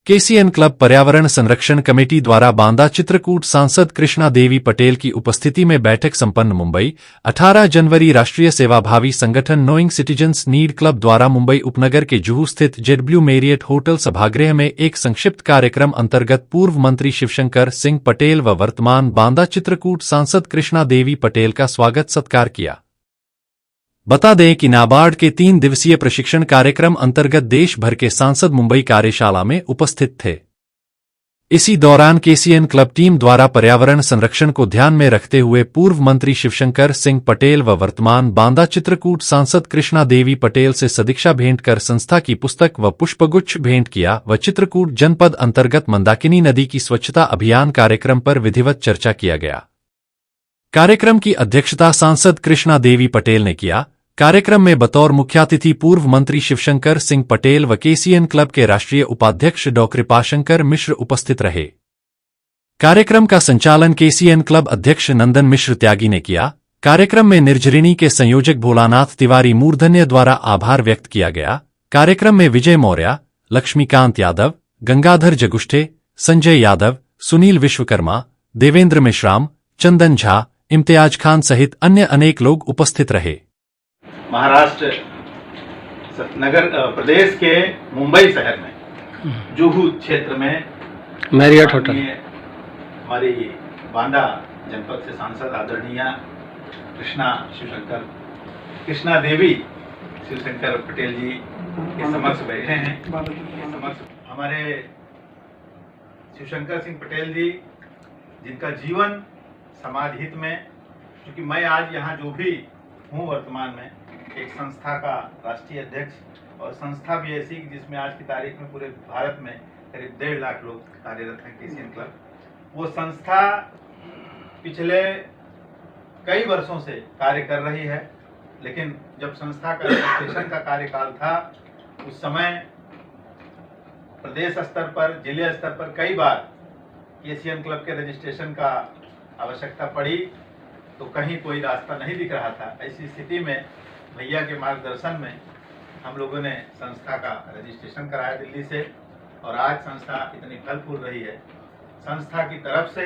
KCN club पर्यावरण संरक्षण committee द्वारा बांदा चित्रकूट सांसद कृष्णा देवी पटेल की उपस्थिति में बैठक संपन्न। मुंबई 18 जनवरी राष्ट्रीय सेवाभावी संगठन नोइंग सिटीजन्स नीड क्लब द्वारा मुंबई उपनगर के जुहू स्थित जेडब्ल्यू मेरियट होटल सभागृह में एक संक्षिप्त कार्यक्रम अंतर्गत पूर्व मंत्री शिवशंकर सिंह पटेल व वर्तमान बांदा चित्रकूट सांसद कृष्णा देवी पटेल का स्वागत सत्कार किया। बता दें कि नाबार्ड के 3 दिवसीय प्रशिक्षण कार्यक्रम अंतर्गत देश भर के सांसद मुंबई कार्यशाला में उपस्थित थे। इसी दौरान केसीएन क्लब टीम द्वारा पर्यावरण संरक्षण को ध्यान में रखते हुए पूर्व मंत्री शिवशंकर सिंह पटेल व वर्तमान बांदा चित्रकूट सांसद कृष्णा देवी पटेल से सदीक्षा भेंट कर संस्था की पुस्तक व पुष्पगुच्छ भेंट किया व चित्रकूट जनपद अंतर्गत मंदाकिनी नदी की स्वच्छता अभियान कार्यक्रम पर विधिवत चर्चा किया गया। कार्यक्रम की अध्यक्षता सांसद कृष्णा देवी पटेल ने किया। कार्यक्रम में बतौर मुख्यातिथि पूर्व मंत्री शिवशंकर सिंह पटेल व केसीएन क्लब के राष्ट्रीय उपाध्यक्ष डॉ कृपाशंकर मिश्र उपस्थित रहे। कार्यक्रम का संचालन केसीएन क्लब अध्यक्ष नंदन मिश्र त्यागी ने किया। कार्यक्रम में निर्झरिणी के संयोजक भोलानाथ तिवारी मूर्धन्य द्वारा आभार व्यक्त किया गया। कार्यक्रम में विजय मौर्य, लक्ष्मीकांत यादव, गंगाधर जगुष्ठे, संजय यादव, सुनील विश्वकर्मा, देवेंद्र मिश्राम, चंदन झा, इम्तियाज खान सहित अन्य अनेक लोग उपस्थित रहे। महाराष्ट्र नगर प्रदेश के मुंबई शहर में जुहू क्षेत्र में मैरियट होटल हमारी बांदा जनपद से सांसद आदरणीय कृष्णा देवी शिवशंकर पटेल जी के समक्ष बैठे हैं। हमारे शिवशंकर सिंह पटेल जी जिनका जीवन समाज हित में, क्योंकि मैं आज यहाँ जो भी हूँ वर्तमान में एक संस्था का राष्ट्रीय अध्यक्ष और संस्था भी ऐसी जिसमें आज की तारीख में पूरे भारत में करीब 1.5 लाख लोग कार्यरत हैं केसीएन क्लब। वो संस्था पिछले कई वर्षों से कार्य कर रही है, लेकिन जब संस्था का रजिस्ट्रेशन का कार्यकाल था उस समय प्रदेश स्तर पर, जिले स्तर पर कई बार केसीएन क्लब के रजिस्ट्रेशन का आवश्यकता पड़ी तो कहीं कोई रास्ता नहीं दिख रहा था। ऐसी स्थिति में भैया के मार्गदर्शन में हम लोगों ने संस्था का रजिस्ट्रेशन कराया दिल्ली से, और आज संस्था इतनी फल फूल रही है। संस्था की तरफ से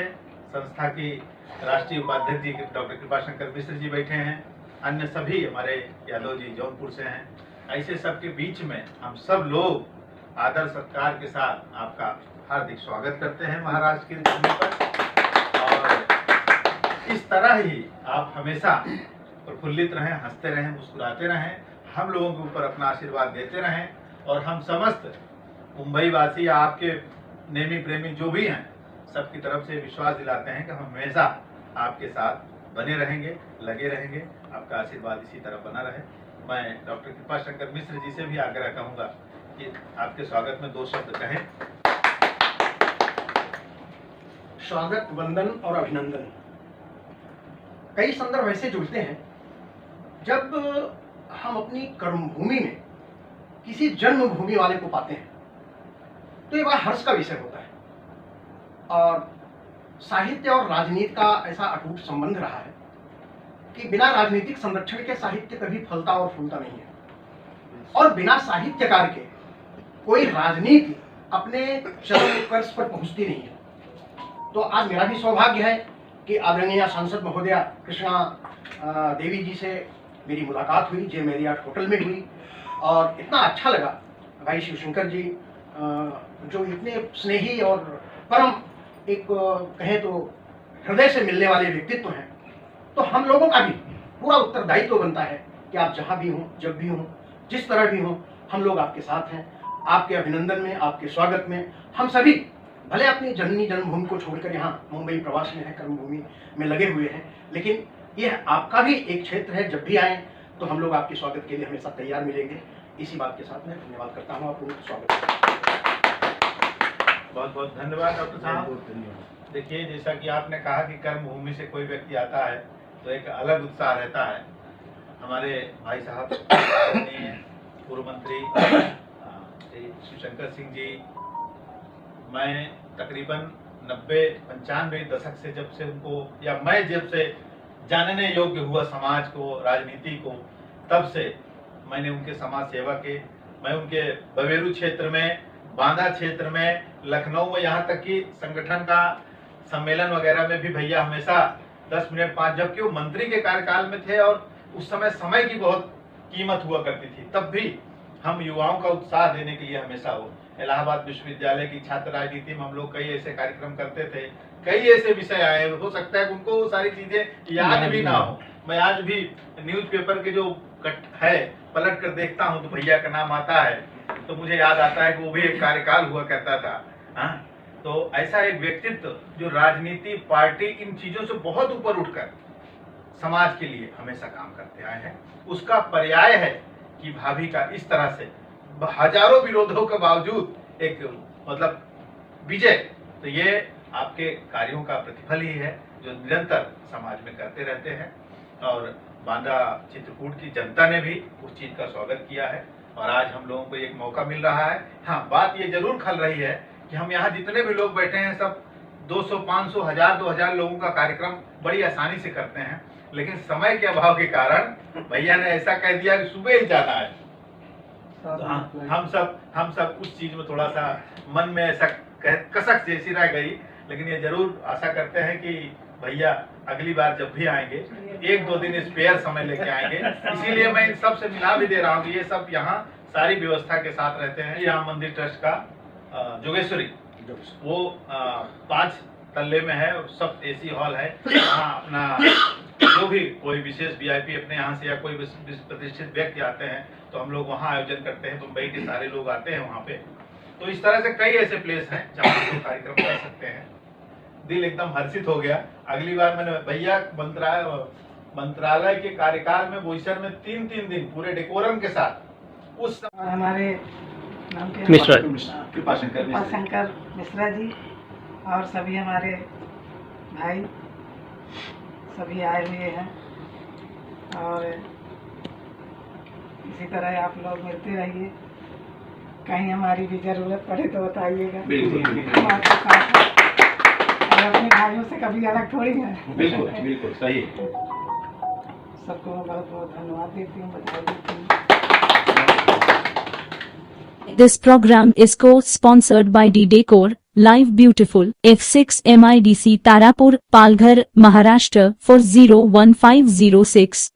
संस्था की राष्ट्रीय उपाध्यक्ष जी डॉक्टर कृपाशंकर मिश्र जी बैठे हैं, अन्य सभी हमारे यादव जी जौनपुर से हैं। ऐसे सबके बीच में हम सब लोग आदर सत्कार के साथ आपका हार्दिक स्वागत करते हैं महाराष्ट्र की भूमि पर, और इस तरह ही आप हमेशा प्रफुल्लित रहें, हंसते रहें, मुस्कुराते रहें, हम लोगों के ऊपर अपना आशीर्वाद देते रहें, और हम समस्त मुंबई वासी आपके नेमी प्रेमी जो भी हैं सबकी तरफ से विश्वास दिलाते हैं कि हम हमेशा आपके साथ बने रहेंगे, लगे रहेंगे। आपका आशीर्वाद इसी तरह बना रहे। मैं डॉक्टर कृपाशंकर मिश्र जी से भी आग्रह कहूँगा कि आपके स्वागत में 2 शब्द कहें। स्वागत, वंदन और अभिनंदन। कई संदर्भ ऐसे जुड़ते हैं जब हम अपनी कर्मभूमि में किसी जन्मभूमि वाले को पाते हैं तो ये बड़ा हर्ष का विषय होता है। और साहित्य और राजनीति का ऐसा अटूट संबंध रहा है कि बिना राजनीतिक संरक्षण के साहित्य कभी फलता और फूलता नहीं है, और बिना साहित्यकार के कोई राजनीति अपने चरम उत्कर्ष पर पहुंचती नहीं है। तो आज मेरा भी सौभाग्य है कि आदरणीय सांसद महोदया कृष्णा देवी जी से मेरी मुलाकात हुई, जे मैरियट होटल में हुई, और इतना अच्छा लगा। भाई शिवशंकर जी जो इतने स्नेही और परम एक कहें तो हृदय से मिलने वाले व्यक्तित्व हैं, तो हम लोगों का भी पूरा उत्तरदायित्व बनता है कि आप जहाँ भी हों, जब भी हों, जिस तरह भी हों, हम लोग आपके साथ हैं। आपके अभिनंदन में, आपके स्वागत में हम सभी भले अपनी जननी जन्मभूमि को छोड़कर यहाँ मुंबई प्रवास में है, कर्मभूमि में लगे हुए हैं, लेकिन यह आपका भी एक क्षेत्र है। जब भी आए तो हम लोग आपके स्वागत के लिए हमेशा तैयार मिलेंगे। इसी बात के साथ मैं धन्यवाद करता हूँ। आपको स्वागत। बहुत बहुत धन्यवाद डॉक्टर साहब। देखिए, जैसा कि आपने कहा कि कर्मभूमि से कोई व्यक्ति आता है तो एक अलग उत्साह रहता है। हमारे भाई साहब पूर्व मंत्री शिवशंकर सिंह जी, मैं तकरीबन 90-95 दशक से जब से उनको, या मैं जब से जानने योग्य हुआ समाज को, राजनीति को, तब से मैंने उनके समाज सेवा के, मैं उनके बवेरू क्षेत्र में बांदा क्षेत्र में, लखनऊ में, यहाँ तक कि संगठन का सम्मेलन वगैरह में भी भैया हमेशा 10 मिनट 5, जबकि वो मंत्री के कार्यकाल में थे और उस समय की बहुत कीमत हुआ करती थी, तब भी हम युवाओं का उत्साह देने के लिए हमेशा हो। इलाहाबाद विश्वविद्यालय की छात्र राजनीति में हम लोग कई ऐसे कार्यक्रम करते थे, कई ऐसे विषय आए, हो सकता है कि उनको वो सारी चीजें याद भी ना हो। मैं आज भी न्यूज़पेपर के जो कट है पलट कर देखता हूँ तो भैया का नाम आता है, तो मुझे याद आता है कि वो भी एक कार्यकाल हुआ करता था। हाँ, तो ऐसा एक व्यक्तित्व जो राजनीति, पार्टी, इन चीजों से बहुत ऊपर उठकर समाज के लिए हमेशा काम करते आए हैं, उसका पर्याय है कि भाभी का इस तरह से हजारों विरोधों के बावजूद एक मतलब विजय, तो ये आपके कार्यों का प्रतिफल ही है जो निरंतर समाज में करते रहते हैं। और बांदा चित्रकूट की जनता ने भी उस चीज का स्वागत किया है और आज हम लोगों को एक मौका मिल रहा है। हाँ, बात ये जरूर खल रही है कि हम यहाँ जितने भी लोग बैठे हैं सब 200, 500, 1000, 2000 लोगों का कार्यक्रम बड़ी आसानी से करते हैं, लेकिन समय के अभाव के कारण भैया ने ऐसा कह दिया कि सुबह ही जाना है। तो हम सब उस चीज में थोड़ा सा मन में ऐसा कसक जैसी रह गई, लेकिन ये जरूर आशा करते हैं कि भैया अगली बार जब भी आएंगे 1-2 दिन स्पेयर समय लेके आएंगे। इसीलिए मैं इन सब से मिला भी दे रहा हूँ कि ये सब यहाँ सारी व्यवस्था के साथ रहते हैं। यहाँ मंदिर ट्रस्ट का जोगेश्वरी वो 5 तल्ले में है, सब एसी हॉल है। यहाँ अपना जो भी कोई विशेष वीआईपी अपने यहाँ से या कोई प्रतिष्ठित व्यक्ति आते हैं तो हम लोग वहाँ आयोजन करते हैं, मुंबई के सारे लोग आते हैं वहाँ पे। तो इस तरह से कई ऐसे प्लेस हैं जहाँ हम लोग कार्यक्रम कर सकते हैं। दिल एकदम हर्षित हो गया। अगली बार मैंने भैया मंत्रालय के कार्यकाल में बोईसर में 3-3 दिन पूरे डेकोरम के साथ उस और हमारे नाम के कृपाशंकर मिश्रा जी और सभी हमारे भाई सभी आए हुए हैं और इसी तरह आप लोग मिलते रहिए। कहीं हमारी भी जरूरत पड़े तो बताइएगा। हम आपके साथ हैं और अपने भाइयों से कभी अलग थोड़ी है। बिल्कुल सही। सबको मैं बहुत बहुत धन्यवाद देती हूँ, बधाई देती हूँ। This program is co-sponsored by D-Decor, Live Beautiful, F6 MIDC Tarapur, Palghar, Maharashtra 4015006.